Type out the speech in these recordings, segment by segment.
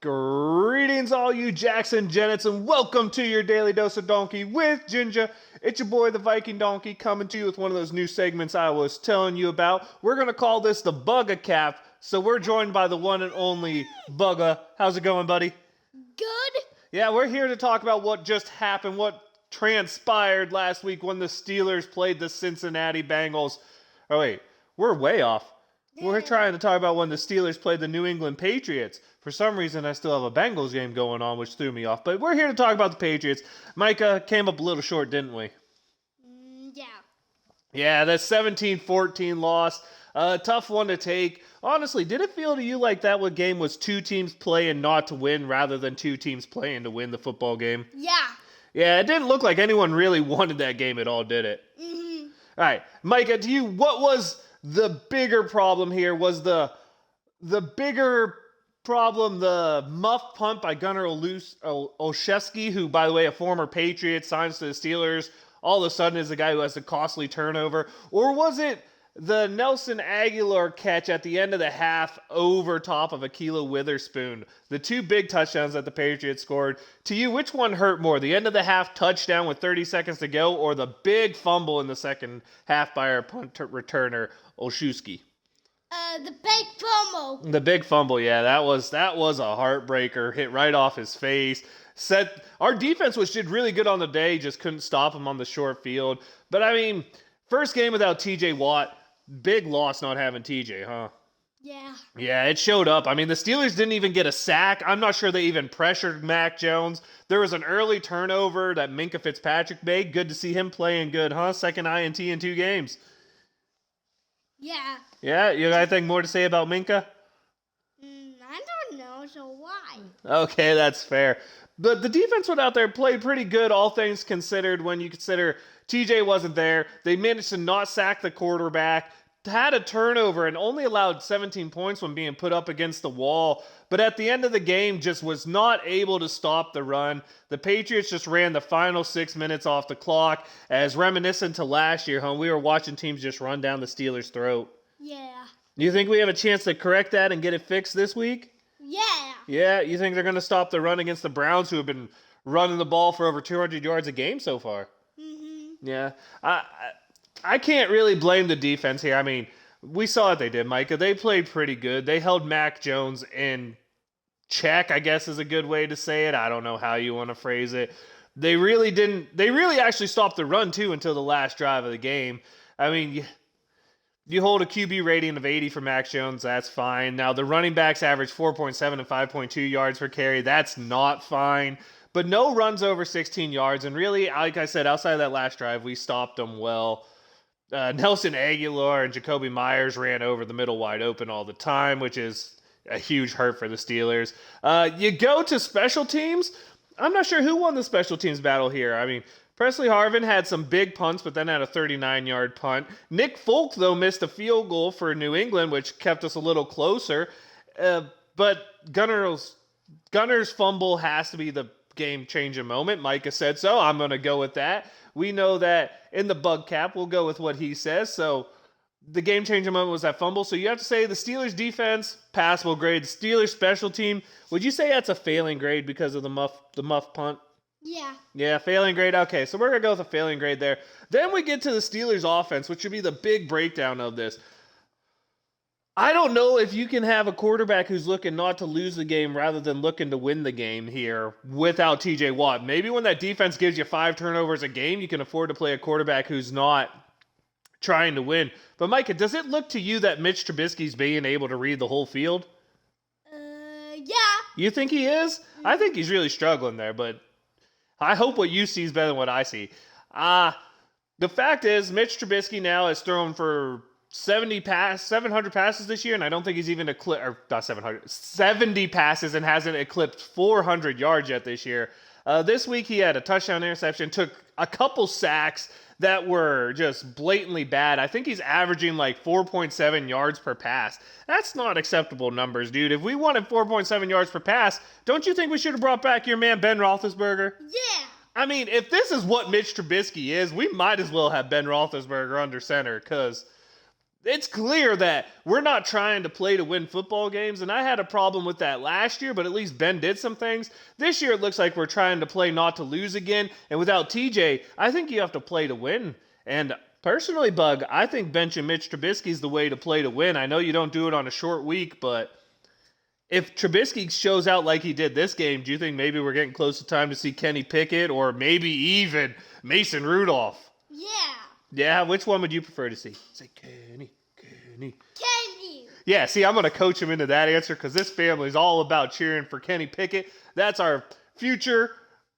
Greetings, all you Jackson Jennets, and welcome to your Daily Dose of Donkey with Ginger. It's your boy, the Viking Donkey, coming to you with one of those new segments I was telling you about. We're going to call this the BugCap, so we're joined by the one and only Bugga. How's it going, buddy? Good. Yeah, we're here to talk about what just happened, what transpired last week when the Steelers played the Cincinnati Bengals. Oh, wait, we're way off. We're trying to talk about when the Steelers played the New England Patriots. For some reason, I still have a Bengals game going on, which threw me off. But we're here to talk about the Patriots. Micah came up a little short, didn't we? Yeah. Yeah, that 17-14 loss. Tough one to take. Honestly, did it feel to you like that game was two teams playing not to win rather than two teams playing to win the football game? Yeah. Yeah, it didn't look like anyone really wanted that game at all, did it? Mm-hmm. All right, Micah, to you, what was the bigger problem here? Was the bigger problem the muff punt by Gunnar Olszewski, who, by the way, a former Patriot, signs to the Steelers, all of a sudden is the guy who has the costly turnover? Or was it the Nelson Aguilar catch at the end of the half over top of Ahkello Witherspoon? The two big touchdowns that the Patriots scored. To you, which one hurt more? The end of the half touchdown with 30 seconds to go, or the big fumble in the second half by our punt returner, Olszewski? The big fumble. The big fumble, yeah, that was a heartbreaker. Hit right off his face. Our defense, which did really good on the day, just couldn't stop him on the short field. But I mean, first game without T.J. Watt, big loss not having T.J., huh? Yeah. Yeah, it showed up. I mean, the Steelers didn't even get a sack. I'm not sure they even pressured Mac Jones. There was an early turnover that Minkah Fitzpatrick made. Good to see him playing good, huh? Second INT in 2 games. Yeah. Yeah, you got anything more to say about Minkah? I don't know, so why? Okay, that's fair. But the defense went out there, played pretty good, all things considered, when you consider TJ wasn't there. They managed to not sack the quarterback, had a turnover, and only allowed 17 points when being put up against the wall. But at the end of the game, just was not able to stop the run. The Patriots just ran the final 6 minutes off the clock. As reminiscent to last year, we were watching teams just run down the Steelers' throat. Yeah. Do you think we have a chance to correct that and get it fixed this week? Yeah. Yeah, you think they're going to stop the run against the Browns, who have been running the ball for over 200 yards a game so far? Mm-hmm. Yeah. I can't really blame the defense here. I mean, we saw what they did, Micah. They played pretty good. They held Mac Jones in check, I guess is a good way to say it. I don't know how you want to phrase it. They really actually stopped the run, too, until the last drive of the game. I mean, you hold a QB rating of 80 for Mac Jones, that's fine. Now, the running backs average 4.7 and 5.2 yards per carry. That's not fine. But no runs over 16 yards. And really, like I said, outside of that last drive, we stopped them well. Nelson Aguilar and Jacoby Myers ran over the middle wide open all the time, which is a huge hurt for the Steelers. You go to special teams. I'm not sure who won the special teams battle here. I mean, Presley Harvin had some big punts, but then had a 39-yard punt. Nick Folk, though, missed a field goal for New England, which kept us a little closer. But Gunner's fumble has to be the game-changing moment. Micah said so. I'm going to go with that. We know that in the BugCap, we'll go with what he says. So the game-changing moment was that fumble. So you have to say the Steelers' defense, passable grade. The Steelers' special team, would you say that's a failing grade because of the muff punt? Yeah. Yeah, failing grade. Okay, so we're going to go with a failing grade there. Then we get to the Steelers' offense, which would be the big breakdown of this. I don't know if you can have a quarterback who's looking not to lose the game rather than looking to win the game here without T.J. Watt. Maybe when that defense gives you 5 turnovers a game, you can afford to play a quarterback who's not trying to win. But, Micah, does it look to you that Mitch Trubisky's being able to read the whole field? Yeah. You think he is? I think he's really struggling there, but I hope what you see is better than what I see. The fact is, Mitch Trubisky now has thrown for 700 passes this year, and I don't think he's even not 70 passes and hasn't eclipsed 400 yards yet this year. This week he had a touchdown interception, took a couple sacks that were just blatantly bad. I think he's averaging like 4.7 yards per pass. That's not acceptable numbers, dude. If we wanted 4.7 yards per pass, don't you think we should have brought back your man Ben Roethlisberger? Yeah. I mean, if this is what Mitch Trubisky is, we might as well have Ben Roethlisberger under center, because it's clear that we're not trying to play to win football games, and I had a problem with that last year, but at least Ben did some things. This year it looks like we're trying to play not to lose again, and without TJ, I think you have to play to win. And personally, Bug, I think benching Mitch Trubisky is the way to play to win. I know you don't do it on a short week, but if Trubisky shows out like he did this game, do you think maybe we're getting close to time to see Kenny Pickett or maybe even Mason Rudolph? Yeah. Yeah, which one would you prefer to see? Say Kenny. Candy. Yeah, see, I'm going to coach him into that answer because this family is all about cheering for Kenny Pickett. That's our future.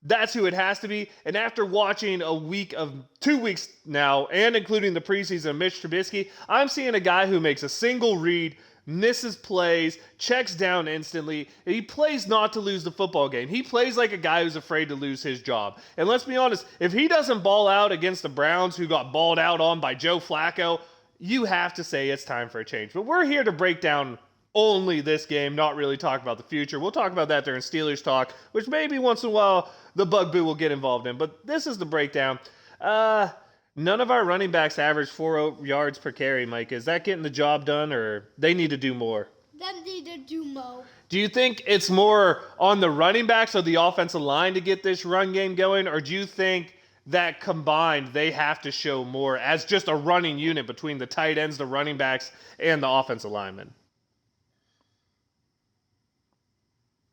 That's who it has to be. And after watching 2 weeks now, and including the preseason of Mitch Trubisky, I'm seeing a guy who makes a single read, misses plays, checks down instantly. He plays not to lose the football game. He plays like a guy who's afraid to lose his job. And let's be honest, if he doesn't ball out against the Browns, who got balled out on by Joe Flacco, you have to say it's time for a change. But we're here to break down only this game, not really talk about the future. We'll talk about that during Steelers Talk, which maybe once in a while the Bugaboo will get involved in. But this is the breakdown. None of our running backs average 4 yards per carry, Mike. Is that getting the job done, or they need to do more? They need to do more. Do you think it's more on the running backs or the offensive line to get this run game going, or do you think that combined they have to show more as just a running unit between the tight ends, the running backs, and the offensive linemen?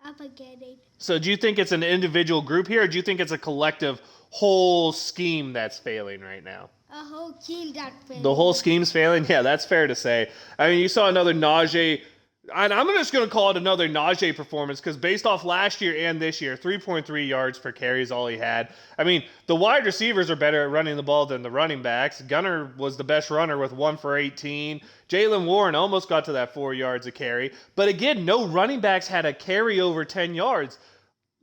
I'm forgetting. So do you think it's an individual group here, or do you think it's a collective whole scheme that's failing right now? A whole team that's failing. The whole scheme's failing? Yeah, that's fair to say. I mean, you saw another Najee, and I'm just going to call it another Najee performance because based off last year and this year, 3.3 yards per carry is all he had. I mean, the wide receivers are better at running the ball than the running backs. Gunner was the best runner with 1 for 18. Jaylen Warren almost got to that 4 yards a carry. But again, no running backs had a carry over 10 yards.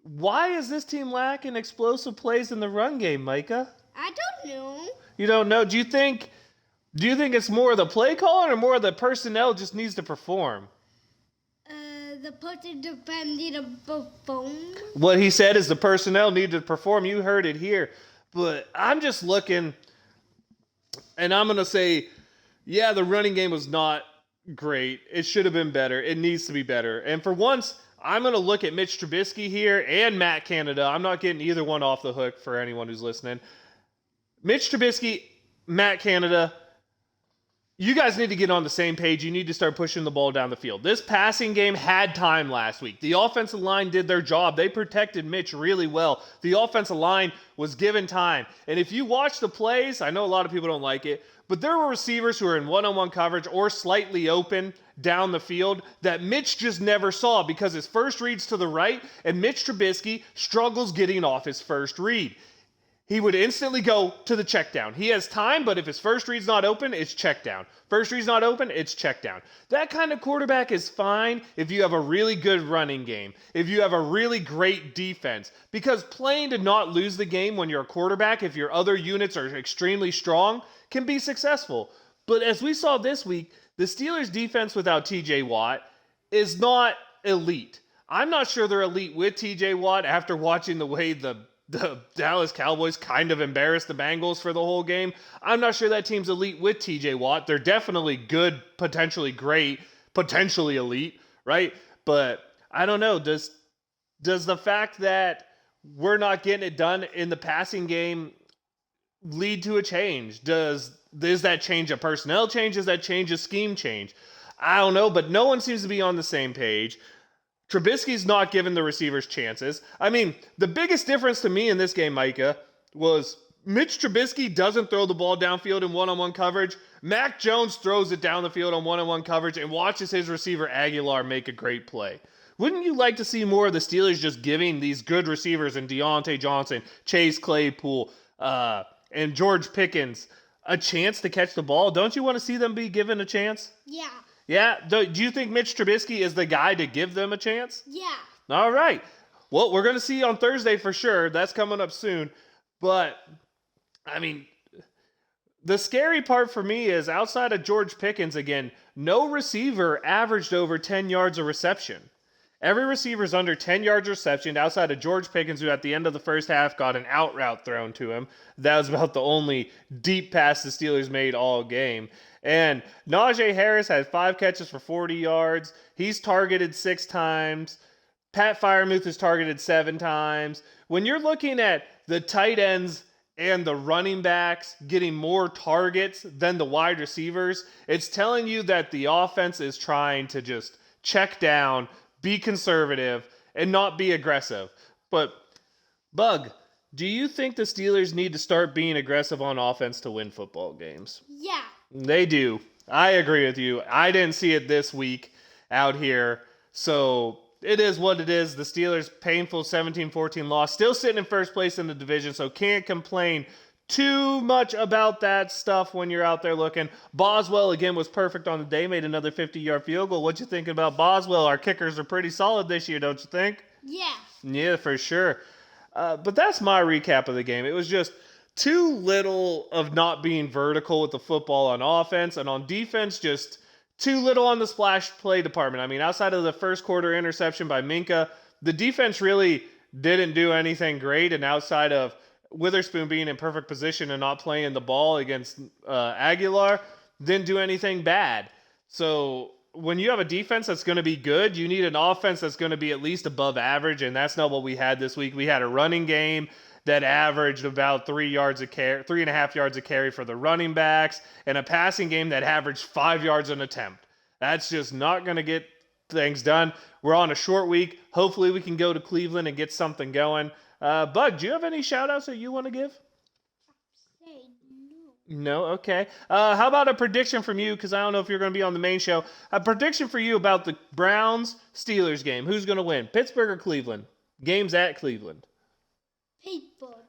Why is this team lacking explosive plays in the run game, Micah? I don't know. You don't know? Do you think it's more of the play calling or more of the personnel just needs to perform? The person defending the perform. What he said is the personnel need to perform. You heard it here. But I'm just looking, and I'm going to say, yeah, the running game was not great. It should have been better. It needs to be better. And for once, I'm going to look at Mitch Trubisky here and Matt Canada. I'm not getting either one off the hook for anyone who's listening. Mitch Trubisky, Matt Canada, you guys need to get on the same page. You need to start pushing the ball down the field. This passing game had time last week. The offensive line did their job. They protected Mitch really well. The offensive line was given time. And if you watch the plays, I know a lot of people don't like it, but there were receivers who were in one-on-one coverage or slightly open down the field that Mitch just never saw because his first read's to the right, and Mitch Trubisky struggles getting off his first read. He would instantly go to the check down. He has time, but if his first read's not open, it's check down. First read's not open, it's check down. That kind of quarterback is fine if you have a really good running game, if you have a really great defense. Because playing to not lose the game when you're a quarterback, if your other units are extremely strong, can be successful. But as we saw this week, the Steelers' defense without TJ Watt is not elite. I'm not sure they're elite with TJ Watt after watching the way the Dallas Cowboys kind of embarrassed the Bengals for the whole game. I'm not sure that team's elite with TJ Watt. They're definitely good, potentially great, potentially elite, right? But I don't know. Does the fact that we're not getting it done in the passing game lead to a change? Is that change a personnel change? Is that change a scheme change? I don't know, but no one seems to be on the same page. Trubisky's not giving the receivers chances. I mean, the biggest difference to me in this game, Micah, was Mitch Trubisky doesn't throw the ball downfield in one-on-one coverage. Mac Jones throws it down the field on one-on-one coverage and watches his receiver Aguilar make a great play. Wouldn't you like to see more of the Steelers just giving these good receivers and Deontay Johnson, Chase Claypool, and George Pickens a chance to catch the ball? Don't you want to see them be given a chance? Yeah. Yeah? Do you think Mitch Trubisky is the guy to give them a chance? Yeah. All right. Well, we're going to see on Thursday for sure. That's coming up soon. But, I mean, the scary part for me is outside of George Pickens, again, no receiver averaged over 10 yards of reception. Every receiver's under 10 yards reception outside of George Pickens, who at the end of the first half got an out route thrown to him. That was about the only deep pass the Steelers made all game. And Najee Harris had 5 catches for 40 yards. He's targeted 6 times. Pat Freiermuth is targeted 7 times. When you're looking at the tight ends and the running backs getting more targets than the wide receivers, it's telling you that the offense is trying to just check down, be conservative, and not be aggressive. But, Bug, do you think the Steelers need to start being aggressive on offense to win football games? Yeah. They do. I agree with you. I didn't see it this week out here. So it is what it is. The Steelers' painful 17-14 loss. Still sitting in first place in the division, so can't complain too much about that stuff when you're out there looking. Boswell, again, was perfect on the day. Made another 50-yard field goal. What you thinking about Boswell? Our kickers are pretty solid this year, don't you think? Yeah. Yeah, for sure. But that's my recap of the game. It was just too little of not being vertical with the football on offense, and on defense, just too little on the splash play department. I mean, outside of the first quarter interception by Minka, the defense really didn't do anything great, and outside of Witherspoon being in perfect position and not playing the ball against Aguilar, didn't do anything bad. So when you have a defense that's going to be good, you need an offense that's going to be at least above average, and that's not what we had this week. We had a running game that averaged about 3.5 yards a carry for the running backs, and a passing game that averaged 5 yards an attempt. That's just not going to get things done. We're on a short week. Hopefully we can go to Cleveland and get something going. Bug, do you have any shout-outs that you want to give? Say no. No? Okay. How about a prediction from you, because I don't know if you're going to be on the main show. A prediction for you about the Browns-Steelers game. Who's going to win, Pittsburgh or Cleveland? Game's at Cleveland.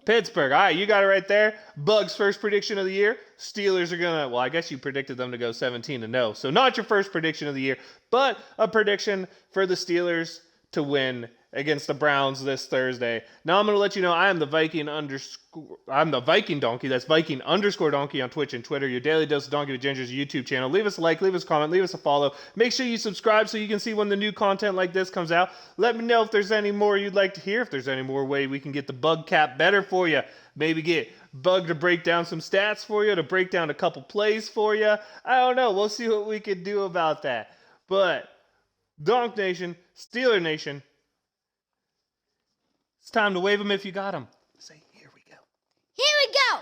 Pittsburgh. All right, you got it right there. Bug's first prediction of the year. Steelers are going to, well, I guess you predicted them to go 17-0. So not your first prediction of the year, but a prediction for the Steelers to win against the Browns this Thursday. Now I'm going to let you know I'm the Viking Donkey. That's Viking_Donkey on Twitch and Twitter. Your daily dose of Donkey with Ginger's YouTube channel. Leave us a like, leave us a comment, leave us a follow. Make sure you subscribe so you can see when the new content like this comes out. Let me know if there's any more you'd like to hear. If there's any more way we can get the BugCap better for you. Maybe get Bug to break down some stats for you, to break down a couple plays for you. I don't know. We'll see what we can do about that. But Donk Nation, Steeler Nation, it's time to wave them if you got them. Say, here we go. Here we go.